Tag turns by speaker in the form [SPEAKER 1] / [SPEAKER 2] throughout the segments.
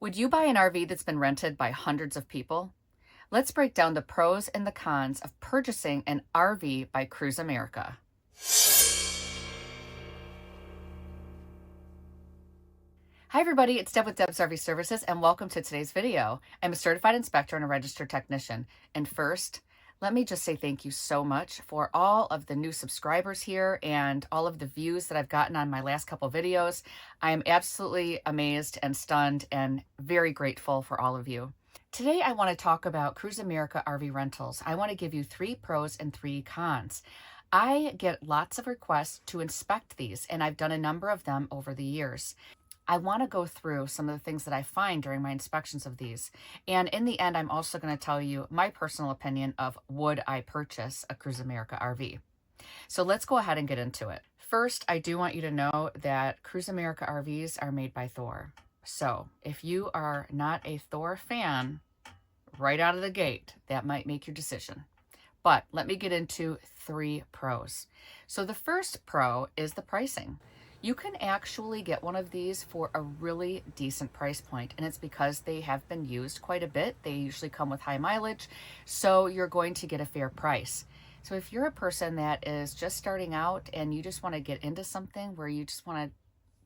[SPEAKER 1] Would you buy an RV that's been rented by hundreds of people? Let's break down the pros and the cons of purchasing an RV by Cruise America. Hi everybody, it's Deb with Deb's RV Services and welcome to today's video. I'm a certified inspector and a registered technician. And first, let me just say thank you so much for all of the new subscribers here and all of the views that I've gotten on my last couple videos. I am absolutely amazed and stunned and very grateful for all of you. Today, I want to talk about Cruise America RV rentals. I want to give you 3 pros and 3 cons. I get lots of requests to inspect these, and I've done a number of them over the years. I want to go through some of the things that I find during my inspections of these. And in the end, I'm also going to tell you my personal opinion of would I purchase a Cruise America RV. So let's go ahead and get into it. First, I do want you to know that Cruise America RVs are made by Thor. So if you are not a Thor fan, right out of the gate, that might make your decision. But let me get into 3 pros. So the first pro is the pricing. You can actually get one of these for a really decent price point, and it's because they have been used quite a bit. They usually come with high mileage, so you're going to get a fair price. So if you're a person that is just starting out and you just want to get into something where you just want to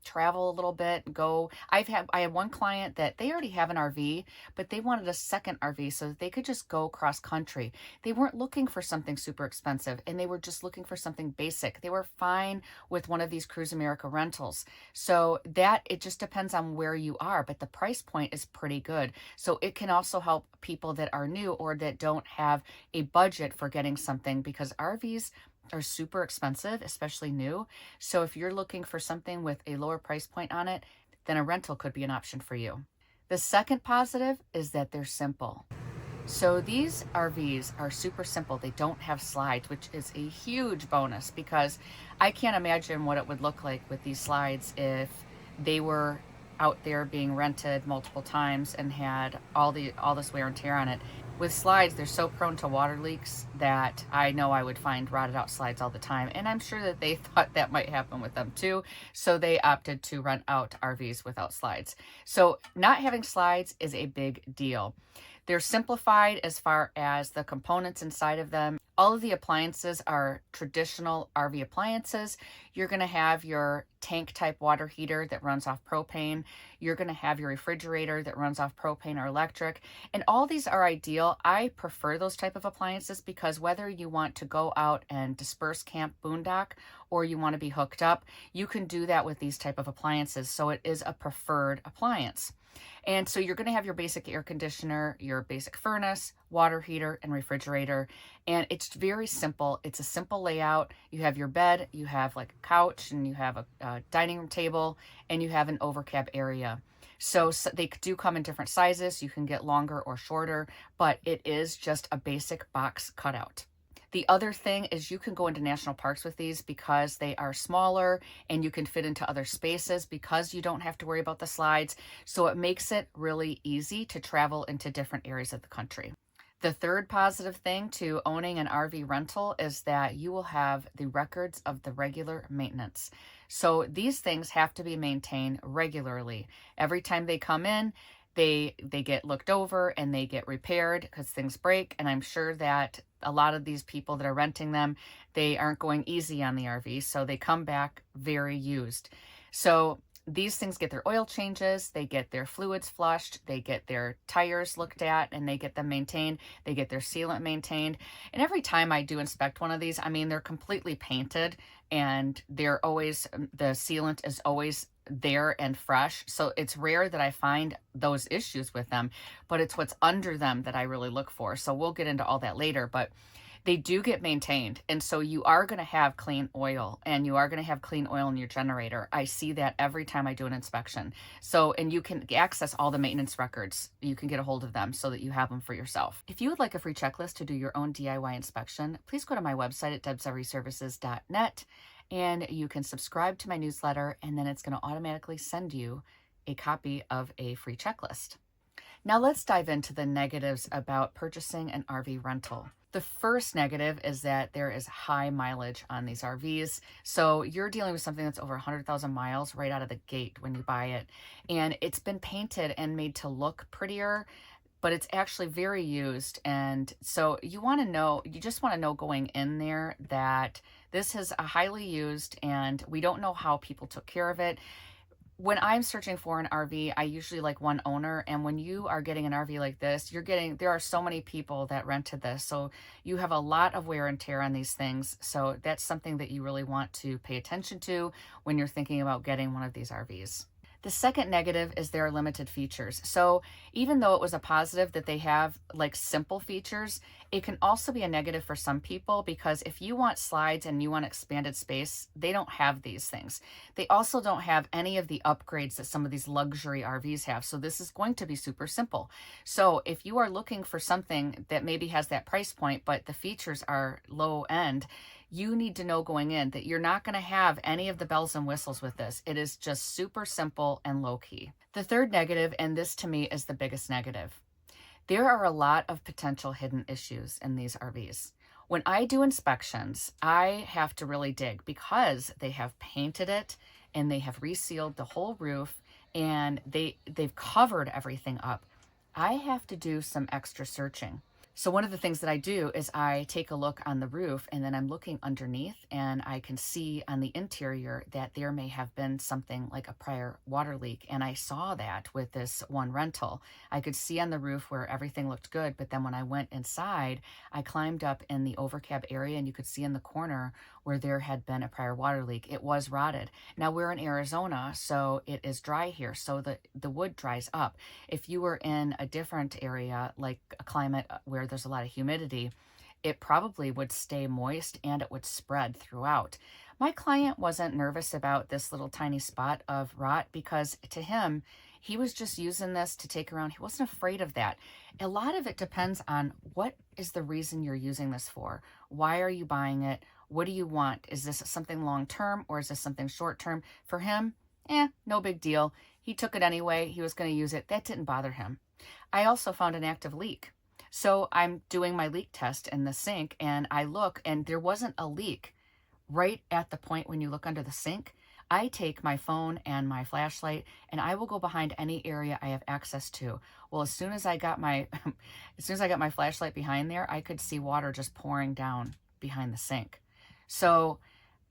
[SPEAKER 1] travel a little bit, go. I had one client that they already have an RV, but they wanted a second RV so that they could just go cross country. They weren't looking for something super expensive, and they were just looking for something basic. They were fine with one of these Cruise America rentals. So that it just depends on where you are, but the price point is pretty good. So it can also help people that are new or that don't have a budget for getting something, because RVs are super expensive, especially new. So if you're looking for something with a lower price point on it, then a rental could be an option for you. The second positive is that they're simple. So these RVs are super simple. They don't have slides, which is a huge bonus, because I can't imagine what it would look like with these slides if they were out there being rented multiple times and had all this wear and tear on it. With slides, they're so prone to water leaks that I know I would find rotted out slides all the time. And I'm sure that they thought that might happen with them too. So they opted to rent out RVs without slides. So not having slides is a big deal. They're simplified as far as the components inside of them. All of the appliances are traditional RV appliances. You're going to have your tank type water heater that runs off propane. You're going to have your refrigerator that runs off propane or electric. And all these are ideal. I prefer those type of appliances because whether you want to go out and disperse camp boondock or you want to be hooked up, you can do that with these type of appliances. So it is a preferred appliance. And so you're going to have your basic air conditioner, your basic furnace, water heater, and refrigerator. And it's very simple. It's a simple layout. You have your bed, you have like a couch, and you have a dining room table, and you have an overcab area. So they do come in different sizes. You can get longer or shorter, but it is just a basic box cutout. The other thing is you can go into national parks with these because they are smaller and you can fit into other spaces because you don't have to worry about the slides. So it makes it really easy to travel into different areas of the country. The third positive thing to owning an RV rental is that you will have the records of the regular maintenance. So these things have to be maintained regularly. Every time they come in, they get looked over and they get repaired because things break. And I'm sure that a lot of these people that are renting them, they aren't going easy on the RV. So they come back very used. So these things get their oil changes, they get their fluids flushed, they get their tires looked at and they get them maintained, they get their sealant maintained. And every time I do inspect one of these, I mean, they're completely painted and they're always, the sealant is always there and fresh. So it's rare that I find those issues with them, but it's what's under them that I really look for. So we'll get into all that later, but they do get maintained. And so you are going to have clean oil and you are going to have clean oil in your generator. I see that every time I do an inspection. So, and you can access all the maintenance records. You can get a hold of them so that you have them for yourself. If you would like a free checklist to do your own DIY inspection, please go to my website at debsrvservices.net and you can subscribe to my newsletter, and then it's going to automatically send you a copy of a free checklist. Now let's dive into the negatives about purchasing an RV rental. The first negative is that there is high mileage on these RVs. So you're dealing with something that's over 100,000 miles right out of the gate when you buy it. And it's been painted and made to look prettier, but it's actually very used. And so you just want to know going in there that this is a highly used, and we don't know how people took care of it. When I'm searching for an RV, I usually like one owner. And when you are getting an RV like this, there are so many people that rented this. So you have a lot of wear and tear on these things. So that's something that you really want to pay attention to when you're thinking about getting one of these RVs. The second negative is there are limited features. So even though it was a positive that they have like simple features, it can also be a negative for some people, because if you want slides and you want expanded space, they don't have these things. They also don't have any of the upgrades that some of these luxury RVs have. So this is going to be super simple. So if you are looking for something that maybe has that price point, but the features are low end, you need to know going in that you're not going to have any of the bells and whistles with this. It is just super simple and low key. The third negative, and this to me is the biggest negative, there are a lot of potential hidden issues in these RVs. When I do inspections, I have to really dig, because they have painted it and they have resealed the whole roof, and they've covered everything up. I have to do some extra searching. So one of the things that I do is I take a look on the roof, and then I'm looking underneath, and I can see on the interior that there may have been something like a prior water leak. And I saw that with this one rental. I could see on the roof where everything looked good, but then when I went inside, I climbed up in the overcab area, and you could see in the corner where there had been a prior water leak. It was rotted. Now we're in Arizona, so it is dry here, so the wood dries up. If you were in a different area, like a climate where there's a lot of humidity, it probably would stay moist and it would spread throughout. My client wasn't nervous about this little tiny spot of rot, because to him, he was just using this to take around. He wasn't afraid of that. A lot of it depends on what is the reason you're using this for. Why are you buying it? What do you want? Is this something long-term, or is this something short-term? For him, no big deal. He took it anyway. He was going to use it. That didn't bother him. I also found an active leak. So I'm doing my leak test in the sink, and I look, and there wasn't a leak right at the point when you look under the sink. I take my phone and my flashlight, and I will go behind any area I have access to. Well, as soon as I got my flashlight behind there, I could see water just pouring down behind the sink. So,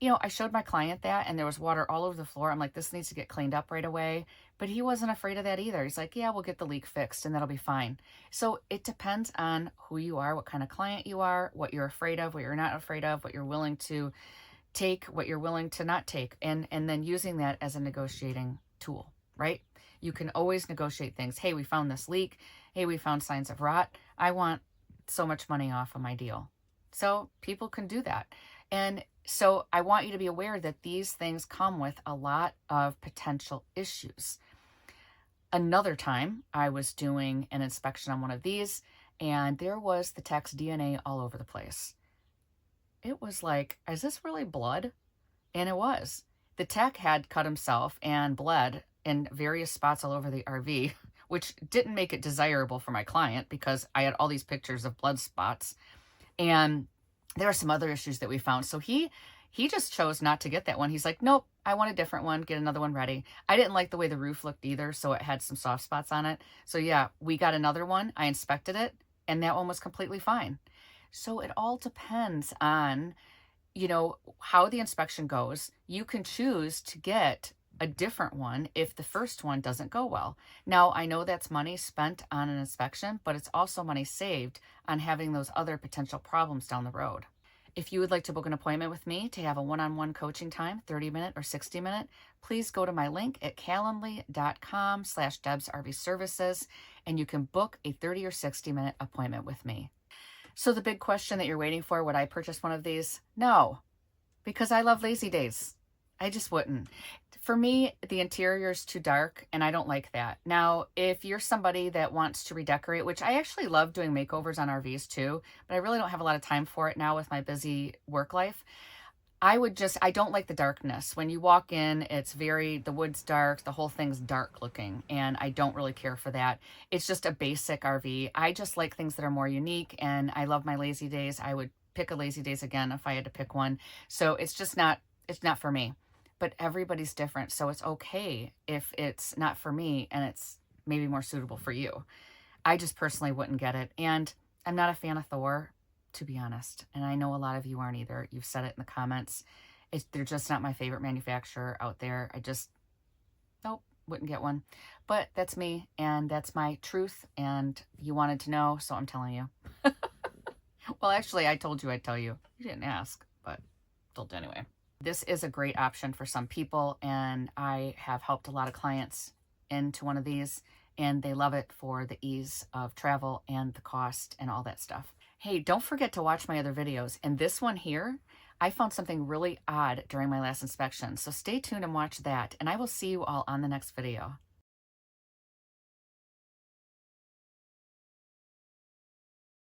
[SPEAKER 1] I showed my client that, and there was water all over the floor. I'm like, this needs to get cleaned up right away. But he wasn't afraid of that either. He's like, yeah, we'll get the leak fixed and that'll be fine. So it depends on who you are, what kind of client you are, what you're afraid of, what you're not afraid of, what you're willing to take, what you're willing to not take, and then using that as a negotiating tool, right? You can always negotiate things. Hey, we found this leak. Hey, we found signs of rot. I want so much money off of my deal. So people can do that. And so I want you to be aware that these things come with a lot of potential issues. Another time I was doing an inspection on one of these, and there was the tech's DNA all over the place. It was like, is this really blood? And it was. The tech had cut himself and bled in various spots all over the RV, which didn't make it desirable for my client, because I had all these pictures of blood spots. And there are some other issues that we found. So he just chose not to get that one. He's like, nope, I want a different one. Get another one ready. I didn't like the way the roof looked either, so it had some soft spots on it. So yeah, we got another one. I inspected it, and that one was completely fine. So it all depends on, how the inspection goes. You can choose to get a different one if the first one doesn't go well. Now, I know that's money spent on an inspection, but it's also money saved on having those other potential problems down the road. If you would like to book an appointment with me to have a one-on-one coaching time, 30-minute or 60-minute, please go to my link at calendly.com/DebsRVServices, and you can book a 30 or 60-minute appointment with me. So the big question that you're waiting for, would I purchase one of these? No, because I love lazy days. I just wouldn't. For me, the interior is too dark, and I don't like that. Now, if you're somebody that wants to redecorate, which I actually love doing makeovers on RVs too, but I really don't have a lot of time for it now with my busy work life, I don't like the darkness. When you walk in, the wood's dark, the whole thing's dark looking, and I don't really care for that. It's just a basic RV. I just like things that are more unique, and I love my lazy days. I would pick a lazy days again if I had to pick one. So it's not for me. But everybody's different, so it's okay if it's not for me and it's maybe more suitable for you. I just personally wouldn't get it. And I'm not a fan of Thor, to be honest. And I know a lot of you aren't either. You've said it in the comments. They're just not my favorite manufacturer out there. Nope, wouldn't get one. But that's me, and that's my truth, and you wanted to know, so I'm telling you. Well, actually, I told you I'd tell you. You didn't ask, but told you anyway. This is a great option for some people, and I have helped a lot of clients into one of these, and they love it for the ease of travel and the cost and all that stuff. Hey, don't forget to watch my other videos. And this one here, I found something really odd during my last inspection. So stay tuned and watch that, and I will see you all on the next video.